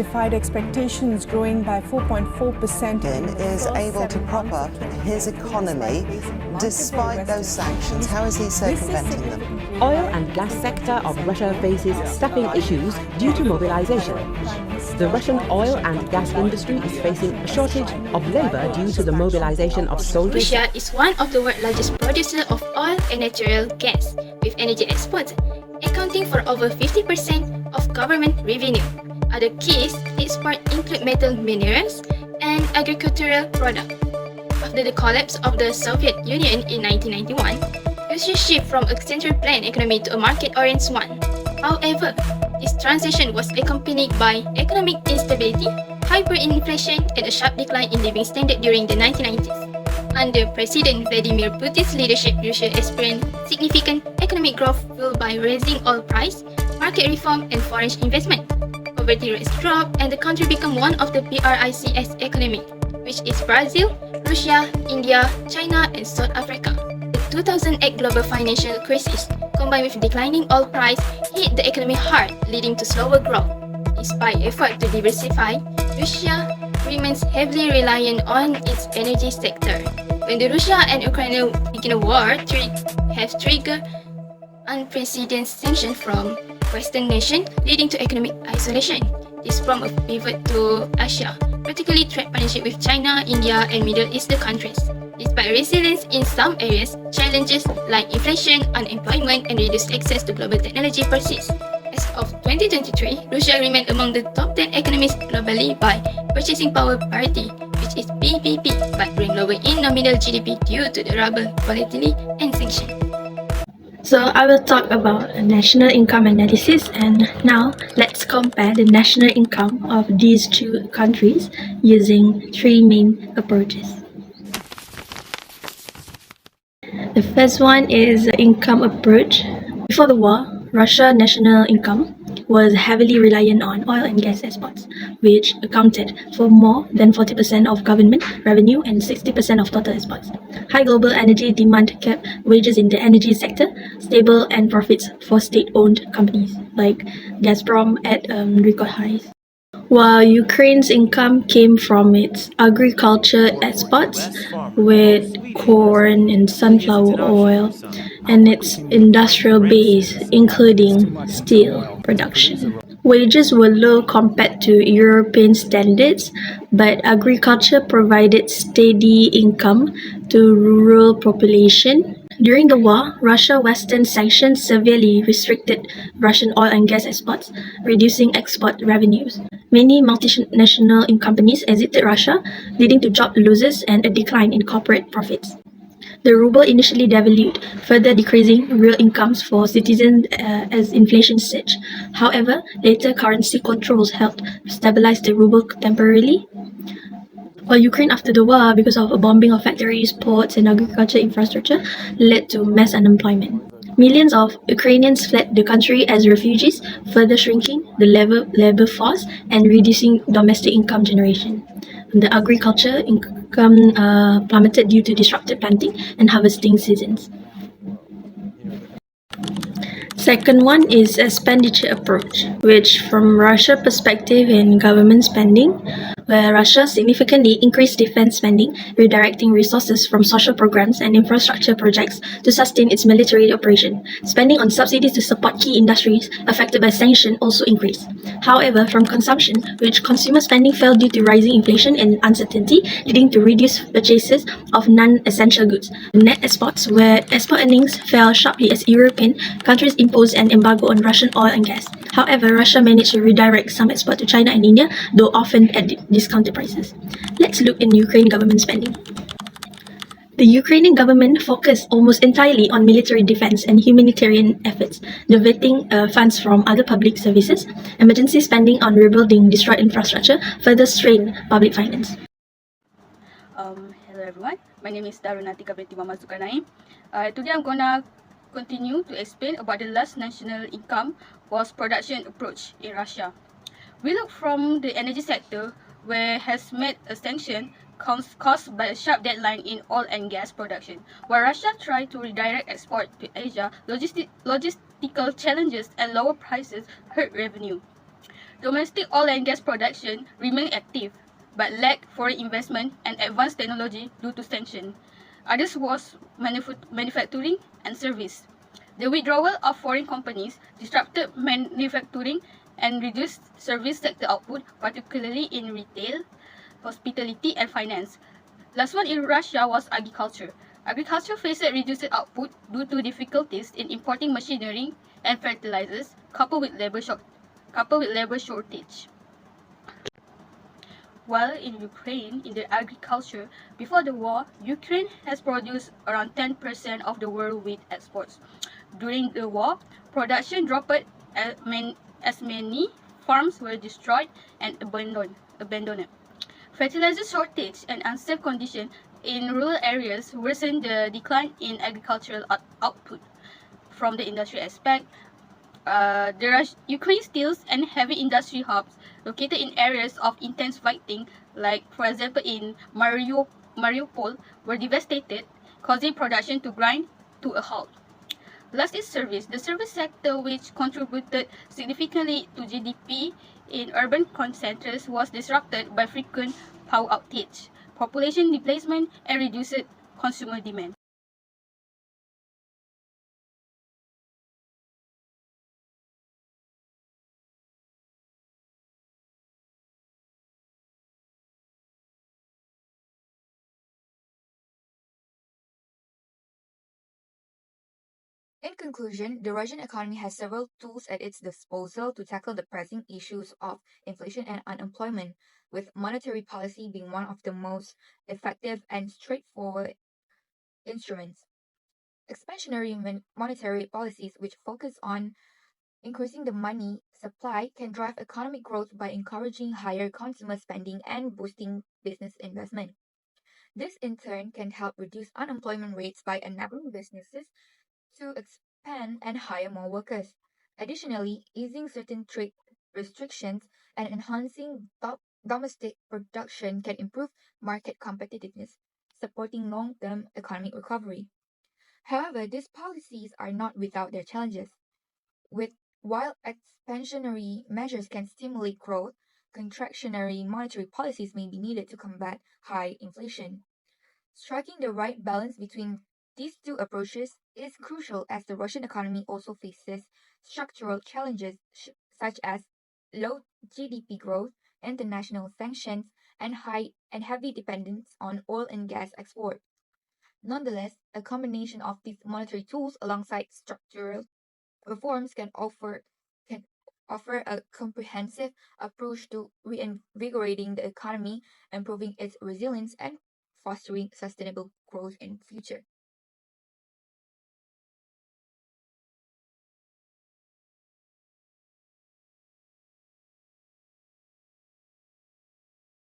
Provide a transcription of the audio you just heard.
defied expectations, growing by 4.4%. Is able to prop up his economy despite those sanctions. How is he circumventing them? Oil and gas sector of Russia faces staffing issues due to mobilization. The Russian oil and gas industry is facing a shortage of labor due to the mobilization of soldiers. Russia is one of the world's largest producers of oil and natural gas, with energy exports accounting for over 50% of government revenue. Other key exports include metal minerals and agricultural products. After the collapse of the Soviet Union in 1991, Russia shifted from a central planned economy to a market-oriented one. However, this transition was accompanied by economic instability, hyperinflation, and a sharp decline in living standards during the 1990s. Under President Vladimir Putin's leadership, Russia experienced significant economic growth fueled by rising oil price, market reform, and foreign investment. Poverty rates dropped, and the country became one of the BRICS economy, which is Brazil, Russia, India, China, and South Africa. The 2008 global financial crisis, combined with declining oil price, hit the economy hard, leading to slower growth. Despite efforts to diversify, Russia remains heavily reliant on its energy sector. When the Russia and Ukraine began a war, have triggered unprecedented sanctions from Western nations, leading to economic isolation. This prompted a pivot to Asia, particularly trade partnership with China, India, and Middle Eastern countries. Despite resilience in some areas, challenges like inflation, unemployment, and reduced access to global technology persist. As of 2023, Russia remained among the top 10 economies globally by purchasing power parity, which is PPP, but ranked lower in nominal GDP due to the ruble volatility and sanctions. So I will talk about a national income analysis, and now let's compare the national income of these two countries using three main approaches. The first one is the income approach. Before the war, Russia's national income was heavily reliant on oil and gas exports, which accounted for more than 40% of government revenue and 60% of total exports. High global energy demand kept wages in the energy sector stable and profits for state-owned companies like Gazprom at record highs. While Ukraine's income came from its agriculture exports with corn and sunflower oil, and its industrial base, including steel production. Wages were low compared to European standards, but agriculture provided steady income to rural population. During the war, Russia-Western sanctions severely restricted Russian oil and gas exports, reducing export revenues. Many multinational companies exited Russia, leading to job losses and a decline in corporate profits. The ruble initially devalued, further decreasing real incomes for citizens as inflation surged. However, later currency controls helped stabilize the ruble temporarily. While Ukraine after the war, because of a bombing of factories, ports, and agriculture infrastructure, led to mass unemployment. Millions of Ukrainians fled the country as refugees, further shrinking the labor force and reducing domestic income generation. The agriculture income plummeted due to disrupted planting and harvesting seasons. Second one is expenditure approach, which from Russia perspective in government spending, where Russia significantly increased defense spending, redirecting resources from social programs and infrastructure projects to sustain its military operation. Spending on subsidies to support key industries affected by sanctions also increased. However, from consumption, which consumer spending fell due to rising inflation and uncertainty, leading to reduced purchases of non-essential goods. Net exports, where export earnings fell sharply as European countries imposed an embargo on Russian oil and gas. However, Russia managed to redirect some export to China and India, though often at discounted prices. Let's look in Ukraine government spending. The Ukrainian government focused almost entirely on military defense and humanitarian efforts, diverting funds from other public services. Emergency spending on rebuilding destroyed infrastructure further strained public finance. Hello everyone, my name is Darunati Kabriti Mama Zulkarnain. Today I'm gonna continue to explain about the last national income was production approach in Russia. We look from the energy sector, where has met a sanction caused by a sharp decline in oil and gas production. While Russia tried to redirect export to Asia, logistical challenges and lower prices hurt revenue. Domestic oil and gas production remained active, but lacked foreign investment and advanced technology due to sanctions. Others was manufacturing and service. The withdrawal of foreign companies disrupted manufacturing and reduced service sector output, particularly in retail, hospitality, and finance. Last one in Russia was agriculture. Agriculture faced reduced output due to difficulties in importing machinery and fertilizers, coupled with labor shortage. While in Ukraine, in the agriculture, before the war, Ukraine has produced around 10% of the world wheat exports. During the war, production dropped as many farms were destroyed and abandoned. Fertilizer shortage and unsafe conditions in rural areas worsened the decline in agricultural output. From the industry aspect, there are Ukraine steels and heavy industry hubs located in areas of intense fighting, like for example in Mariupol, were devastated, causing production to grind to a halt. Last is service. The service sector, which contributed significantly to GDP in urban centers, was disrupted by frequent power outage, population displacement, and reduced consumer demand. In conclusion, the Russian economy has several tools at its disposal to tackle the pressing issues of inflation and unemployment, with monetary policy being one of the most effective and straightforward instruments. Expansionary monetary policies, which focus on increasing the money supply, can drive economic growth by encouraging higher consumer spending and boosting business investment. This in turn can help reduce unemployment rates by enabling businesses to expand and hire more workers. Additionally, easing certain trade restrictions and enhancing domestic production can improve market competitiveness, supporting long term economic recovery. However, these policies are not without their challenges. While expansionary measures can stimulate growth, contractionary monetary policies may be needed to combat high inflation. Striking the right balance between these two approaches is crucial as the Russian economy also faces structural challenges such as low GDP growth, international sanctions, and heavy dependence on oil and gas export. Nonetheless, a combination of these monetary tools alongside structural reforms can offer a comprehensive approach to reinvigorating the economy, improving its resilience, and fostering sustainable growth in future.